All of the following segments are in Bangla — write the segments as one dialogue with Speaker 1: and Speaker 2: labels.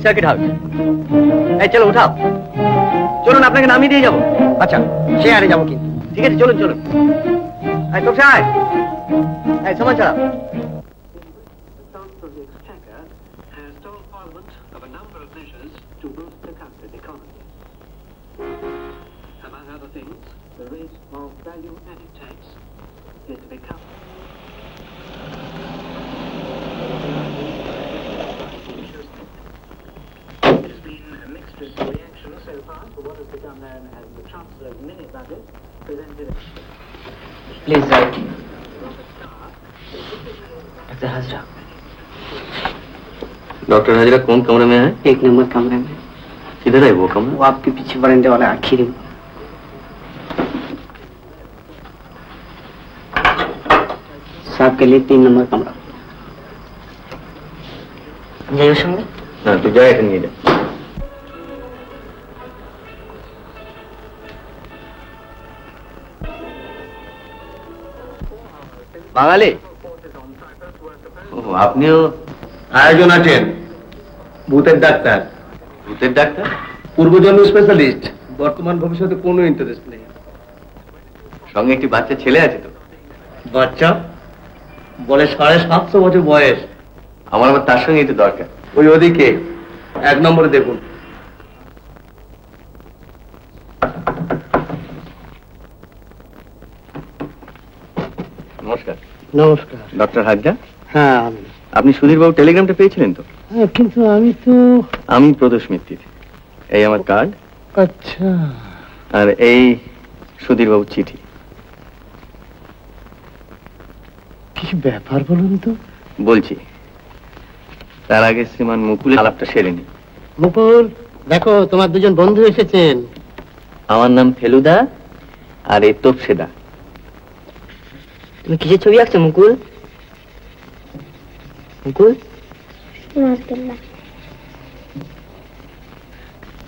Speaker 1: Circuit house. এই চলো উঠাও, চলুন আপনাকে নামিয়ে দিয়ে যাবো।
Speaker 2: আচ্ছা, শেয়ারে যাবো কিন্তু।
Speaker 1: ঠিক আছে চলুন চলুন। এই তো সাহেব, এই সময় ছাড়া।
Speaker 2: Please right. Doctor Hajra.
Speaker 1: Doctor Hajra कौन कमरे में है?
Speaker 2: 1 नंबर कमरे में।
Speaker 1: किधर है वो कमरा?
Speaker 2: वो आपके पीछे बरंडे वाला आखिरी में। साहब के लिए 3 नंबर कमरा। जाइए संगे।
Speaker 1: हाँ तू जाए नहीं जा। বাঙালি আপনিও
Speaker 3: আয়োজন আছেন? ভূতের ডাক্তার।
Speaker 1: ভূতের ডাক্তার?
Speaker 3: পূর্বজন্ম স্পেশালিস্ট, বর্তমান ভবিষ্যতে কোনো ইন্টারেস্ট নেই।
Speaker 1: সঙ্গে একটি বাচ্চা ছেলে আছে তো?
Speaker 3: বাচ্চা বলে 750 বছর বয়স।
Speaker 1: আমার আবার তার সঙ্গে একটু দরকার।
Speaker 3: ওই ওদিকে 1 নম্বরে দেখুন।
Speaker 1: নমস্কার।
Speaker 2: নমস্কার।
Speaker 1: ডক্টর হাজরা?
Speaker 2: হ্যাঁ
Speaker 1: আপনি সুধীর বাবু টেলিগ্রামটা পেয়েছিলেন তো?
Speaker 2: কিন্তু
Speaker 1: আমি প্রদোষ মিত্তির। এই আমার কার্ড।
Speaker 2: আচ্ছা।
Speaker 1: আর এই সুধীর বাবুর চিঠি।
Speaker 2: কি ব্যাপার বলুন তো?
Speaker 1: বলছি, তার আগে শ্রীমান মুকুল আলাপটা সেরে নি।
Speaker 2: মুকুল, দেখো তোমার দুজন বন্ধু এসেছেন।
Speaker 1: আমার নাম ফেলুদা আর এই তোপসেদা।
Speaker 2: তুমি কিসের ছবি আঁকছো মুকুল? মুকুল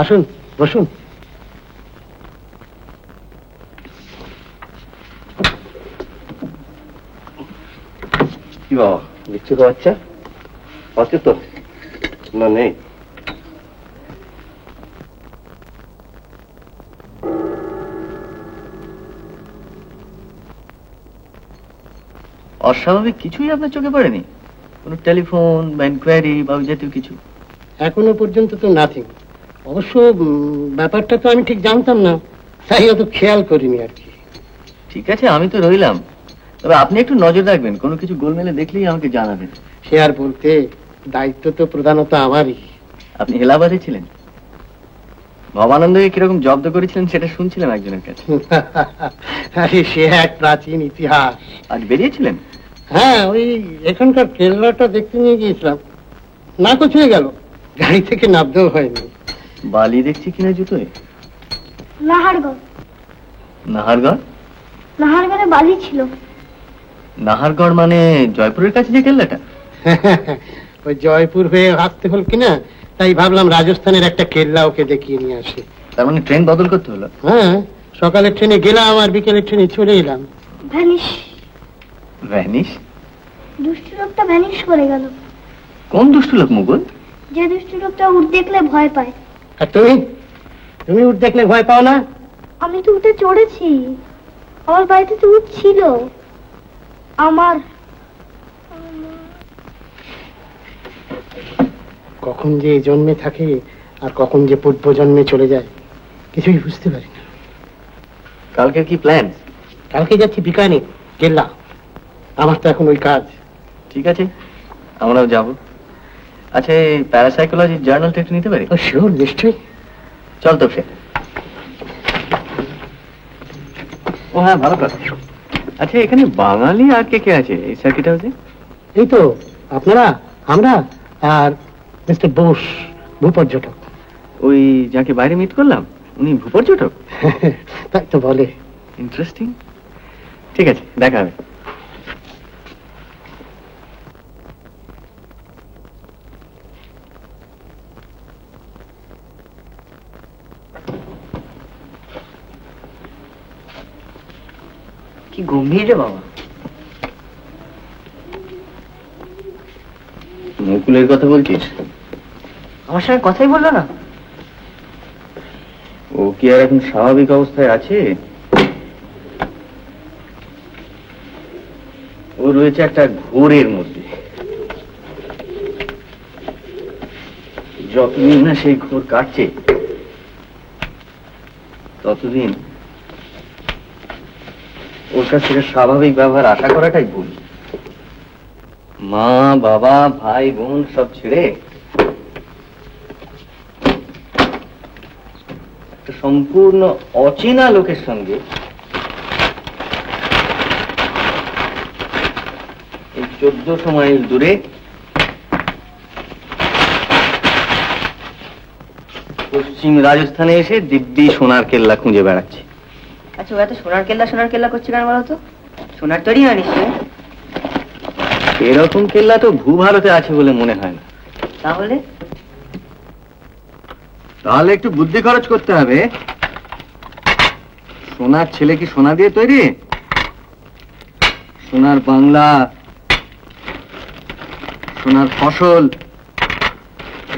Speaker 2: আসুন, বসুন।
Speaker 1: কি বাবা, বিচ্ছু বাচ্চা আছে তো? না নেই। অস্বাভাবিক কিছুই আপনার চোখে পড়েনি? কোনো টেলিফোন বা ইনকোয়ারি বা জাতীয় কিছু?
Speaker 2: এখনো পর্যন্ত তো নাথিং। অবশ্য ব্যাপারটা তো আমি ঠিক জানতাম না, তাই অত খেয়াল করিনি আর কি।
Speaker 1: ঠিক আছে, আমি তো রইলাম। তবে আপনি একটু নজর রাখবেন, কোনো কিছু গোলমেলে দেখলেই আমাকে জানাবেন।
Speaker 2: সে আর বলতে, দায়িত্ব তো প্রধানত আমারই।
Speaker 1: আপনি এলাহাবাদে ছিলেন? ভবানন্দকে কিরকম জব্দ করেছিলেন সেটা শুনছিলাম একজনের কাছে।
Speaker 2: আরে সে এক প্রাচীন ইতিহাস।
Speaker 1: আজ বেরিয়েছিলেন?
Speaker 2: হ্যাঁ, ওই এখানকার কেল্লাটা দেখতে নিয়ে গিয়েছিলাম, নাকচ হয়ে গেল, গাড়ি থেকে নামতেও হয়নি।
Speaker 1: বালি দেখছি কিনা জুতোয়?
Speaker 4: নাহারগড়।
Speaker 1: নাহারগড়?
Speaker 4: নাহারগড়ে বালি ছিল।
Speaker 1: নাহারগড় মানে জয়পুরের কাছে যে কেল্লাটা?
Speaker 2: ওই জয়পুর হয়ে আসতে হল কিনা, তাই ভাবলাম রাজস্থানের একটা কেল্লা ওকে দেখিয়ে নিয়ে আসি।
Speaker 1: তার মানে ট্রেন বদল করতে হলো?
Speaker 2: হ্যাঁ, সকালের ট্রেনে গেলাম আর বিকেলের ট্রেনে চলে এলাম।
Speaker 4: ভ্যানিশ।
Speaker 1: ভ্যানিশ?
Speaker 4: দুষ্টু লোকটা ভ্যানিশ করে গেল।
Speaker 1: কোন দুষ্টু লোক মুকুল?
Speaker 4: যে দুষ্টু লোকটা উঠ দেখলে ভয় পায়।
Speaker 2: আর তুমি উঠ দেখলে ভয় পাও না?
Speaker 4: আমি তো উঠে চড়েছি, আমার বাড়িতে তো উঠ ছিল। আমার
Speaker 2: কখন যে জন্মে থাকে আর কখন যে পূর্ব জন্মে চলে যায় কিছুই বুঝতে পারি না।
Speaker 1: কালকে কি প্ল্যান?
Speaker 2: কালকে যাচ্ছি বিকানে কেল্লা, আমার তো এখন ওই কাজ।
Speaker 1: ঠিক আছে, আমরাও যাব। আচ্ছা, এই প্যারাসাইকোলজি জার্নালটা একটু নিতে পারি?
Speaker 2: শিওর, নিশ্চয়ই।
Speaker 1: চল তো সে। ও হ্যাঁ, ভালো কথা। আচ্ছা, এখানে বাঙালি আর কে কে আছে এই সার্কিট হাউসে?
Speaker 2: এই তো আপনারা, আমরা আর মিস্টার বোস, ভূপর্যটক।
Speaker 1: ওই যাকে বাইরে মিট করলাম উনি ভূপর্যটক?
Speaker 2: তাই তো বলে।
Speaker 1: ইন্টারেস্টিং। ঠিক আছে, দেখা হবে।
Speaker 2: কি গম্ভীর রে বাবা।
Speaker 1: মুকুলের কথা বলছিস?
Speaker 5: আমার সঙ্গে কথাই বললো না।
Speaker 1: ও কি আর এখন স্বাভাবিক অবস্থায় আছে? ও রয়েছে একটা ঘোরের মধ্যে। যতদিন না সেই ঘোর কাটছে ততদিন ওর কাছ থেকে স্বাভাবিক ব্যবহার আশা করাটাই ভুল। মা বাবা ভাই বোন সব ছেড়ে একটা সম্পূর্ণ অচেনা লোকের সঙ্গে এই 1400 মাইল দূরে পশ্চিম রাজস্থানে এসে দিব্যি সোনার কেল্লা খুঁজে বেড়াচ্ছে।
Speaker 5: আচ্ছা, ও এত সোনার কেল্লা করছে কেন বলো তো? সোনার তৈরি হয় নিশ্চয়ই।
Speaker 1: এরকম কেল্লা তো ভূভারতে আছে বলে মনে হয় না।
Speaker 5: তাহলে
Speaker 1: তাহলে একটু বুদ্ধি খরচ করতে হবে। সোনার ছেলে কি সোনা দিয়ে তৈরি? সোনার বাংলা, সোনার ফসল,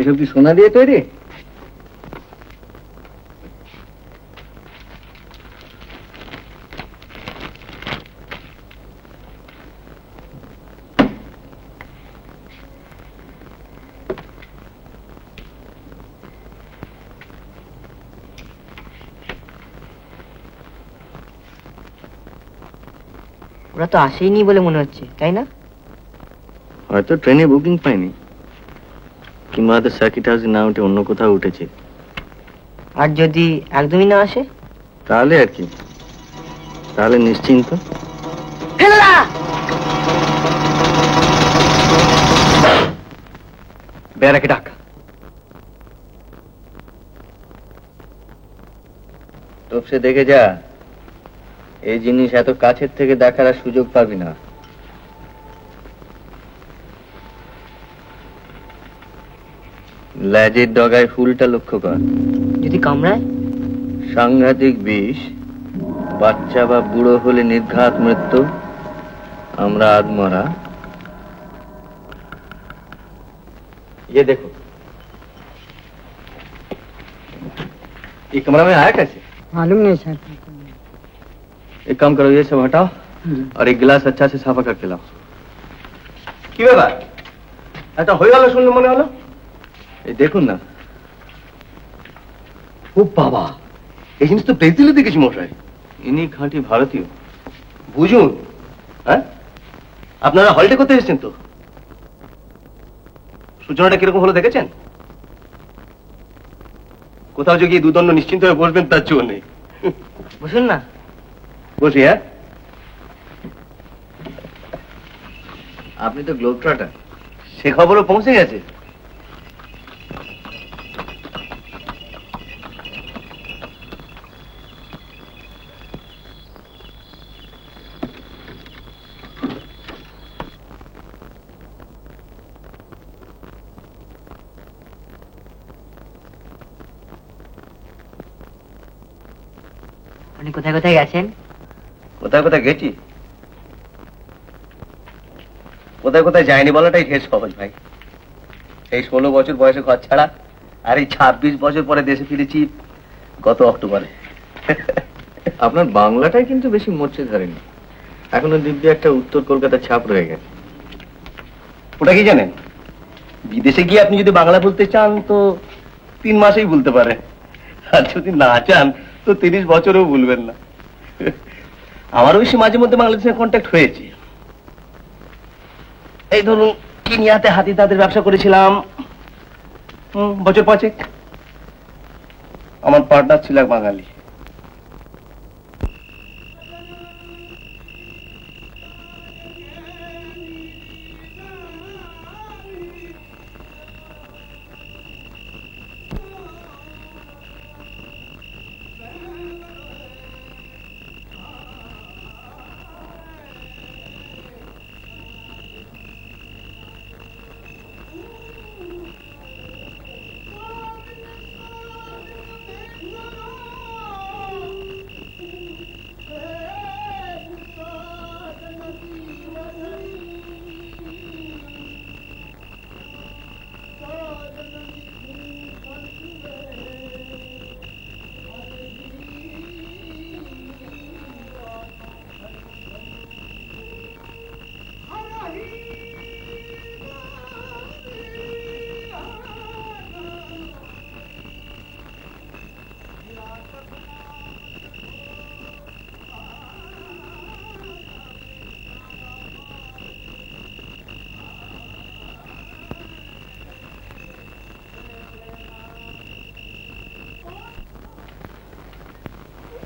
Speaker 1: এসব কি সোনা দিয়ে তৈরি?
Speaker 5: ওরা তো আসেইনি বলে মনে হচ্ছে, তাই না?
Speaker 1: হয়তো ট্রেনে বুকিং পায়নি, কিংবা হয়তো সার্কিট হাউসে না উঠে অন্য কোথাও উঠেছে।
Speaker 5: আর যদি একদমই না আসে?
Speaker 1: তাহলে আর কি, তাহলে নিশ্চিন্ত। বেড়াকে ডাক। তোপসে দেখে যা, এই জিনিস এত কাছের থেকে দেখার আর সুযোগ পাবি না। লেজের ডগায় ফুলটা লক্ষ্য কর।
Speaker 5: যদি কামড়ায়?
Speaker 1: সাংঘাতিক বিষ, বাচ্চা বা বুড়ো হলে নির্ঘাত মৃত্যু, আমরা আধমরা। ये देखो, ये कमरा में आया कैसे?
Speaker 5: मालूम नहीं सर।
Speaker 1: एक काम करो, ये सब हटाओ और एक गिलास अच्छा से साफा करके लाओ।
Speaker 3: কি ব্যাপার? এটা হয়ে গেল শুনলে মনে হলো।
Speaker 1: এই দেখুন না।
Speaker 3: ও বাবা, এই জিনিস তো ব্রাজিলে দেখেছি মশাই।
Speaker 1: ইনি খাঁটি ভারতীয়।
Speaker 3: বুঝুন, হ্যাঁ আপনারা হলিডে করতে এসেছেন তো? সূচনাটা কিরকম হলো দেখেছেন? কোথাও যে গিয়ে দুদণ্ড নিশ্চিন্ত হয়ে বসবেন তার জন্য নেই।
Speaker 5: বসুন না।
Speaker 3: বসি। হ্যাঁ,
Speaker 1: আপনি তো গ্লোব ট্রটার।
Speaker 3: সে খবরও পৌঁছে গেছে।
Speaker 5: আপনি কোথায় কোথায় গেছেন?
Speaker 3: কোথায় কোথায় গেছি, কোথায় কোথায় যায়নি বলাটাই ঢের সহজ ভাই। এই 16 বছর বয়সে ঘর ছাড়া, আর এই 26 বছর পরে দেশে ফিরেছি গত অক্টোবরে।
Speaker 1: আপনার বাংলাটাই কিন্তু বেশি মরচে ধরেনি, এখনো দিব্যি একটা উত্তর কলকাতার ছাপ রয়ে গেছে।
Speaker 3: ওটা কি জানেন, বিদেশে গিয়ে আপনি যদি বাংলা বলতে চান তো 3 মাসেই বলতে পারেন, আর যদি না চান তো 30 বছরেও বলবেন না। আমার অবশ্য মাঝে মধ্যে বাংলাদেশের কন্ট্যাক্ট হয়েছে। এই ধরুন কেনিয়াতে হাতি তাদের ব্যবসা করেছিলাম বছর 5। আমার পার্টনার ছিল এক বাঙালি।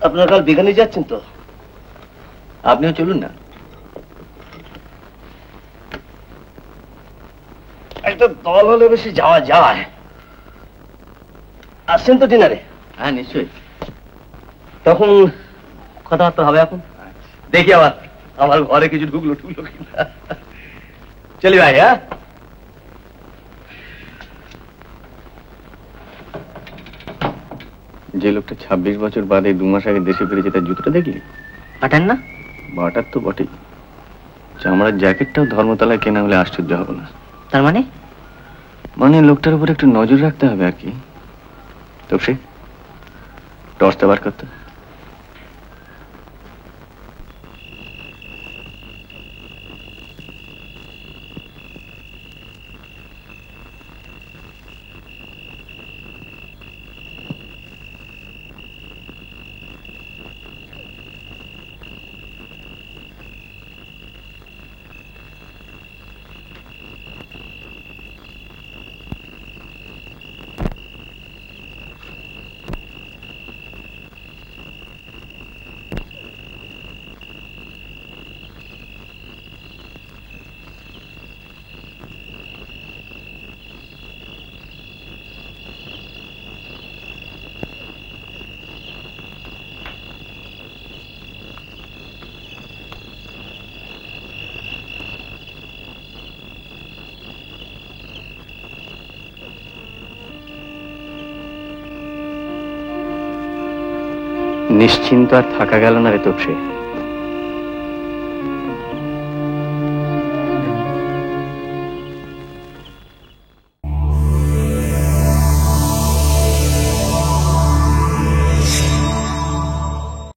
Speaker 3: আপনারা কাল বেগানে যাচ্ছেন তো?
Speaker 1: আপনিও চলুন না।
Speaker 3: একটা দল হলে বেশি যাওয়া যায়। আসছেন তো ডিনারে?
Speaker 1: হ্যাঁ নিশ্চয়ই।
Speaker 3: তখন কথাবার্তা হবে। এখন দেখি আবার আমার ঘরে কিছু ঢুকলো কিনা। চলি ভাই। হ্যাঁ,
Speaker 1: যে লোকটা 26 বছর বাদে 2 মাস আগে দেশে ফিরেছে তার জুতোটা দেখলি?
Speaker 5: পাঠান না?
Speaker 1: বাটার তো বটেই, চামড়ার জ্যাকেটটাও ধর্মতলায় কেনা হলে আশ্চর্য হবো না।
Speaker 5: তার মানে?
Speaker 1: মানে লোকটার উপর একটু নজর রাখতে হবে আর কি। তো সে টর্চটা বার করতে। নিশ্চিন্ত আর থাকা গেল না রে তোপসে।